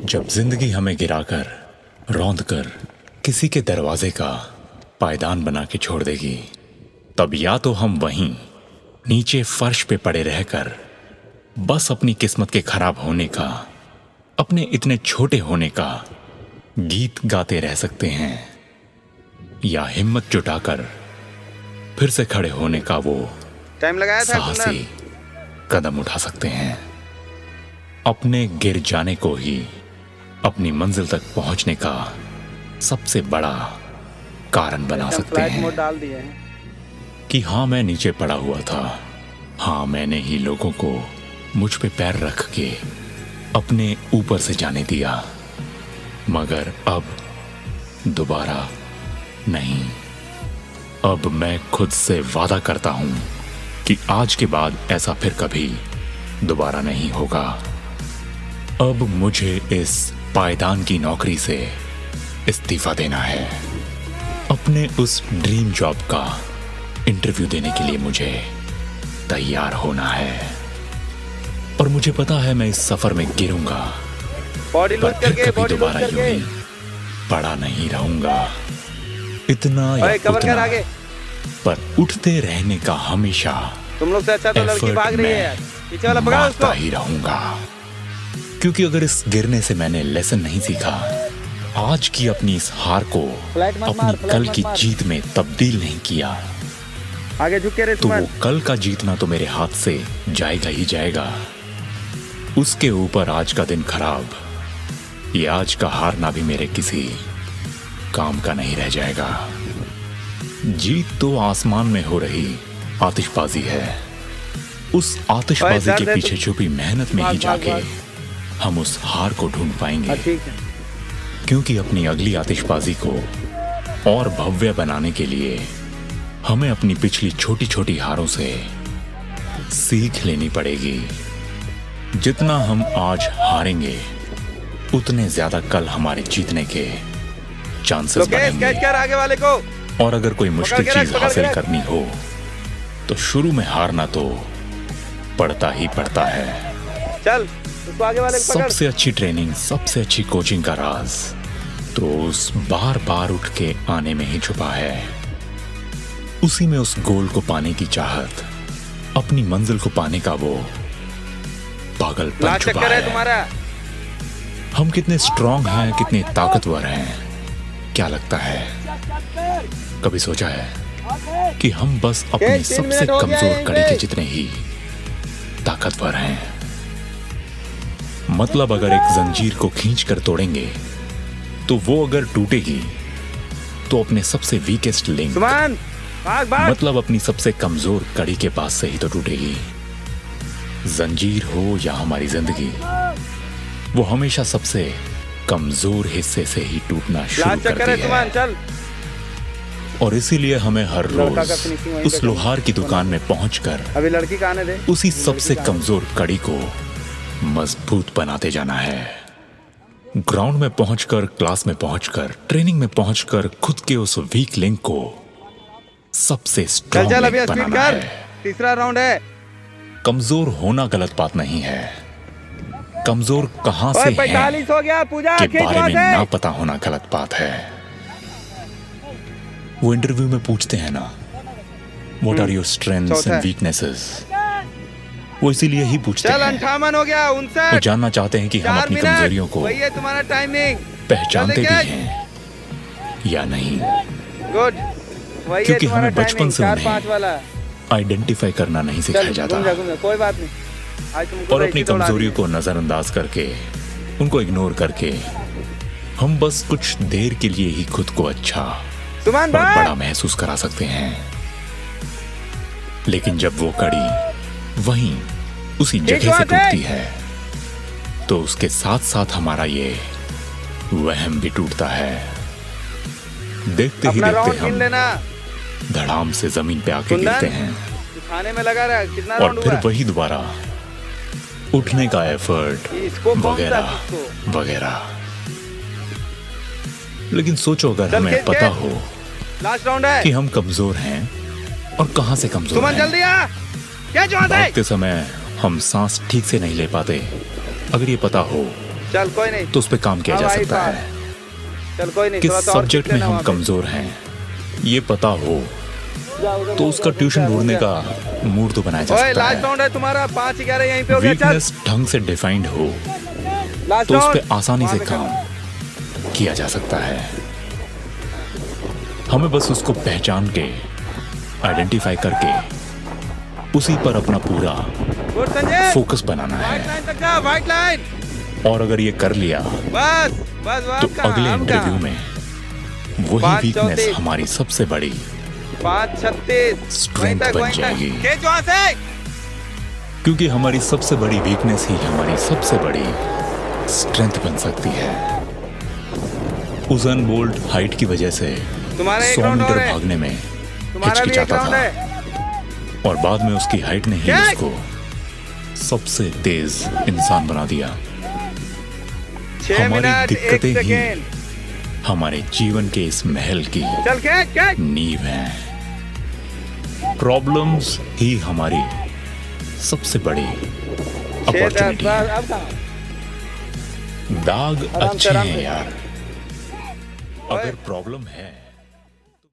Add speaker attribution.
Speaker 1: जब जिंदगी हमें गिराकर रौंद कर किसी के दरवाजे का पायदान बना के छोड़ देगी, तब या तो हम वहीं नीचे फर्श पे पड़े रहकर बस अपनी किस्मत के खराब होने का, अपने इतने छोटे होने का गीत गाते रह सकते हैं, या हिम्मत जुटाकर फिर से खड़े होने का वो
Speaker 2: टाइम लगाया था
Speaker 1: साहसी कदम उठा सकते हैं। अपने गिर जाने को ही अपनी मंजिल तक पहुंचने का सबसे बड़ा कारण बना सकते हैं
Speaker 2: डाल दिए हैं
Speaker 1: कि हाँ, मैं नीचे पड़ा हुआ था, हाँ, मैंने ही लोगों को मुझ पे पैर रख के अपने ऊपर से जाने दिया, मगर अब दोबारा नहीं। अब मैं खुद से वादा करता हूं कि आज के बाद ऐसा फिर कभी दोबारा नहीं होगा। अब मुझे इस पायदान की नौकरी से इस्तीफा देना है। अपने उस ड्रीम जॉब का इंटरव्यू देने के लिए मुझे तैयार होना है, और मुझे पता है मैं इस सफर में गिरूंगा,
Speaker 2: बॉडी
Speaker 1: पर
Speaker 2: लूज
Speaker 1: फिर
Speaker 2: करके
Speaker 1: कभी
Speaker 2: बॉडी लूज
Speaker 1: दोबारा यूं
Speaker 2: करके
Speaker 1: ही पड़ा नहीं रहूंगा। इतना या
Speaker 2: ओए कवर कर
Speaker 1: उतना,
Speaker 2: आगे।
Speaker 1: पर उठते रहने का हमेशा
Speaker 2: तुम लोग से अच्छा तो लड़की
Speaker 1: एफर्ट
Speaker 2: भाग रही है
Speaker 1: मैं
Speaker 2: यार, पीछे वाला पकड़ा
Speaker 1: मारता
Speaker 2: उसको।
Speaker 1: ही रहूंगा, क्योंकि अगर इस गिरने से मैंने लेसन नहीं सीखा, आज की अपनी इस हार को
Speaker 2: फ्लैट मत मार,
Speaker 1: अपनी
Speaker 2: फ्लैट
Speaker 1: कल
Speaker 2: मत
Speaker 1: की
Speaker 2: मार।
Speaker 1: जीत में तब्दील नहीं किया,
Speaker 2: आगे झुक के रे
Speaker 1: तो वो
Speaker 2: सुमन।
Speaker 1: कल का जीतना तो मेरे हाथ से जाएगा ही जाएगा। उसके ऊपर आज का दिन खराब, ये आज का हारना भी मेरे किसी काम का नहीं रह जाएगा। जीत तो आसमान में हो रही आतिशबाजी है, उस आतिशबाजी
Speaker 2: भाई,
Speaker 1: के
Speaker 2: दर्द है
Speaker 1: पीछे छुपी मेहनत में ही
Speaker 2: भाग, भाग,
Speaker 1: जाके हम उस हार को ढूंढ पाएंगे।
Speaker 2: ठीक है।
Speaker 1: क्योंकि अपनी अगली आतिशबाजी को और भव्य बनाने के लिए हमें अपनी पिछली छोटी छोटी हारों से सीख लेनी पड़ेगी। जितना हम आज हारेंगे, उतने ज्यादा कल हमारे जीतने के चांसेस
Speaker 2: तो कैच
Speaker 1: बनेंगे।
Speaker 2: कर आगे वाले को।
Speaker 1: और अगर कोई मुश्किल
Speaker 2: पकड़ के
Speaker 1: चीज
Speaker 2: रख,
Speaker 1: हासिल
Speaker 2: पकड़ के रख।
Speaker 1: करनी हो, तो शुरू में हारना तो पड़ता ही पड़ता है।
Speaker 2: चल उसको आगे वाले को पकड़।
Speaker 1: सबसे अच्छी ट्रेनिंग, सबसे अच्छी कोचिंग का राज तो उस बार बार उठ के आने में ही छुपा है। उसी में उस गोल को पाने की चाहत, अपनी मंजिल को पाने का वो पागलपन
Speaker 2: लास्ट
Speaker 1: छुपा
Speaker 2: चक्कर है
Speaker 1: है।
Speaker 2: तुम्हारा।
Speaker 1: हम कितने स्ट्रांग हैं, कितने ताकतवर हैं, क्या लगता है? कभी सोचा है कि हम बस अपने
Speaker 2: 3
Speaker 1: सबसे
Speaker 2: मिनट हो गया
Speaker 1: कमजोर
Speaker 2: है
Speaker 1: कड़ी के
Speaker 2: इनमें।
Speaker 1: जितने ही ताकतवर हैं? मतलब अगर एक जंजीर को खींच कर तोड़ेंगे, तो वो अगर टूटेगी तो अपने सबसे वीकेस्ट लिंक,
Speaker 2: सुमन भाग भाग।
Speaker 1: मतलब अपनी सबसे कमजोर कड़ी के पास से ही तो टूटेगी। जंजीर हो या हमारी जिंदगी, वो हमेशा सबसे कमजोर हिस्से से ही टूटना शुरू
Speaker 2: लास्ट चक्कर है
Speaker 1: करती
Speaker 2: सुमन,
Speaker 1: है।
Speaker 2: चल।
Speaker 1: और इसीलिए हमें हर
Speaker 2: लड़का का
Speaker 1: रोज
Speaker 2: finishing वहीं
Speaker 1: उस
Speaker 2: पे
Speaker 1: लोहार की दुकान में पहुंचकर
Speaker 2: अभी लड़की का आने दे।
Speaker 1: उसी सबसे कमजोर कड़ी को मजबूत बनाते जाना है। ग्राउंड में पहुंचकर, क्लास में पहुंचकर, ट्रेनिंग में पहुंचकर खुद के उस वीक लिंक को सबसे
Speaker 2: चल
Speaker 1: स्ट्रांग
Speaker 2: चल अभी
Speaker 1: लिंक
Speaker 2: स्पीड
Speaker 1: बनाना
Speaker 2: कर।
Speaker 1: है।
Speaker 2: तीसरा राउंड है।
Speaker 1: कमजोर होना गलत बात नहीं है, कमजोर कहां से
Speaker 2: ओए
Speaker 1: है
Speaker 2: 45 हो गया, पूजा
Speaker 1: के
Speaker 2: खींच
Speaker 1: बारे
Speaker 2: वहां
Speaker 1: में ना
Speaker 2: से।
Speaker 1: पता होना गलत बात है। वो इंटरव्यू में पूछते हैं ना, व्हाट आर योर स्ट्रेंथ्स
Speaker 2: चौथा
Speaker 1: एंड
Speaker 2: है।
Speaker 1: वीकनेसेस, वो इसीलिए ही पूछते
Speaker 2: चल
Speaker 1: हैं।
Speaker 2: 58 हो गया,
Speaker 1: वो
Speaker 2: 59।
Speaker 1: जानना चाहते हैं कि हम
Speaker 2: 4
Speaker 1: अपनी
Speaker 2: मिनट
Speaker 1: कमजोरियों को
Speaker 2: वही है तुम्हारा टाइमिंग।
Speaker 1: पहचानते
Speaker 2: जल्दी
Speaker 1: भी
Speaker 2: कैच।
Speaker 1: हैं या नहीं,
Speaker 2: गुड, वही है
Speaker 1: क्योंकि
Speaker 2: तुम्हारा
Speaker 1: हमें बचपन
Speaker 2: टाइमिंग।
Speaker 1: से
Speaker 2: 4-5
Speaker 1: उन्हें
Speaker 2: वाला।
Speaker 1: आइडेंटिफाई करना नहीं सिखाया
Speaker 2: चल
Speaker 1: जाता,
Speaker 2: घूम जा, कोई बात नहीं। आज तुमको
Speaker 1: और
Speaker 2: तो
Speaker 1: अपनी
Speaker 2: ऐसी दौड़ा
Speaker 1: कमजोरियों
Speaker 2: दी।
Speaker 1: को नजरअंदाज करके, उनको इग्नोर करके हम बस कुछ देर के लिए ही खुद को अच्छा
Speaker 2: सुमन
Speaker 1: और
Speaker 2: भाग।
Speaker 1: बड़ा महसूस करा सकते हैं। लेकिन जब वो कड़ी वहीं उसी जगह से टूटती है, तो उसके साथ साथ हमारा ये वहम भी टूटता है। देखते ही
Speaker 2: अपना
Speaker 1: देखते
Speaker 2: राउंड गिन
Speaker 1: हम
Speaker 2: लेना।
Speaker 1: धड़ाम से जमीन पे आके
Speaker 2: कुंदन,
Speaker 1: गिरते हैं,
Speaker 2: तू खाने में लगा रहा है। कितना
Speaker 1: और
Speaker 2: राउंड
Speaker 1: फिर
Speaker 2: हुआ?
Speaker 1: वही दोबारा उठने का एफर्ट
Speaker 2: इसको कौन सा
Speaker 1: वगैरह
Speaker 2: किसको?
Speaker 1: वगैरह। लेकिन सोचो अगर
Speaker 2: चल
Speaker 1: हमें
Speaker 2: खींच
Speaker 1: पता
Speaker 2: के।
Speaker 1: हो
Speaker 2: लास्ट राउंड है।
Speaker 1: कि हम कमजोर हैं और कहां से कमजोर
Speaker 2: सुमन
Speaker 1: हैं।
Speaker 2: जल्दी आ। क्या चाहते है?
Speaker 1: भागते समय हम सांस ठीक से नहीं ले पाते, अगर ये पता हो
Speaker 2: चल कोई नहीं।
Speaker 1: तो उस पर काम किया
Speaker 2: अब
Speaker 1: जा
Speaker 2: आई
Speaker 1: सकता
Speaker 2: बात।
Speaker 1: है।
Speaker 2: चल कोई नहीं,
Speaker 1: किस
Speaker 2: थोड़ा सा और
Speaker 1: सब्जेक्ट
Speaker 2: सीख
Speaker 1: में
Speaker 2: लेना
Speaker 1: हम
Speaker 2: वहाँ पे।
Speaker 1: कमजोर हैं ये पता हो तो उसका ट्यूशन ढूंढने का मूड तो बनाया जा
Speaker 2: ओए
Speaker 1: सकता
Speaker 2: लास्ट
Speaker 1: है।
Speaker 2: राउंड है तुम्हारा, 5-11 यहीं पे हो गया। चल
Speaker 1: वीकनेस ढंग से डिफाइंड हो
Speaker 2: लास्ट
Speaker 1: तो उस
Speaker 2: राउंड
Speaker 1: पे आसानी
Speaker 2: वहाँ
Speaker 1: से
Speaker 2: पे
Speaker 1: काम
Speaker 2: करना।
Speaker 1: किया जा सकता है। हमें बस उसको पहचान के आइडेंटिफाई करके उसी पर अपना पूरा
Speaker 2: गुड संजय,
Speaker 1: फोकस बनाना
Speaker 2: व्हाइट
Speaker 1: है।
Speaker 2: लाइन तक जा, व्हाइट लाइन।
Speaker 1: और अगर ये कर लिया
Speaker 2: बस बस
Speaker 1: तो
Speaker 2: अब कहाँ,
Speaker 1: अगले
Speaker 2: अब
Speaker 1: इंटरव्यू
Speaker 2: कहाँ?
Speaker 1: में वही
Speaker 2: 5-34
Speaker 1: वीकनेस हमारी सबसे बड़ी
Speaker 2: 5-36
Speaker 1: Strength बन जाएगी।
Speaker 2: खींच वहाँ से।
Speaker 1: क्योंकि हमारी सबसे बड़ी वीकनेस ही हमारी सबसे बड़ी स्ट्रेंथ बन सकती है। उज़ैन बोल्ट हाइट की वजह से
Speaker 2: तुम्हारा एक
Speaker 1: 100
Speaker 2: राउंड और
Speaker 1: मीटर
Speaker 2: है।
Speaker 1: भागने में
Speaker 2: तुम्हारा भी एक
Speaker 1: हिचकिचाता
Speaker 2: राउंड
Speaker 1: था
Speaker 2: है।
Speaker 1: और बाद में उसकी हाइट ने ही
Speaker 2: क्या?
Speaker 1: उसको सबसे तेज इंसान बना दिया।
Speaker 2: 6
Speaker 1: हमारी
Speaker 2: मिनट 1
Speaker 1: दिक्कतें ही
Speaker 2: सेकेंड।
Speaker 1: हमारे जीवन के इस महल की
Speaker 2: चल खींच।
Speaker 1: नींव है। प्रॉब्लम्स ही हमारी सबसे बड़ी
Speaker 2: 6-10
Speaker 1: अपॉर्चुनिटी
Speaker 2: बस
Speaker 1: है।
Speaker 2: अब कहाँ?
Speaker 1: दाग
Speaker 2: आराम से,
Speaker 1: अच्छे
Speaker 2: आराम
Speaker 1: हैं
Speaker 2: से।
Speaker 1: यार, अगर प्रॉब्लम है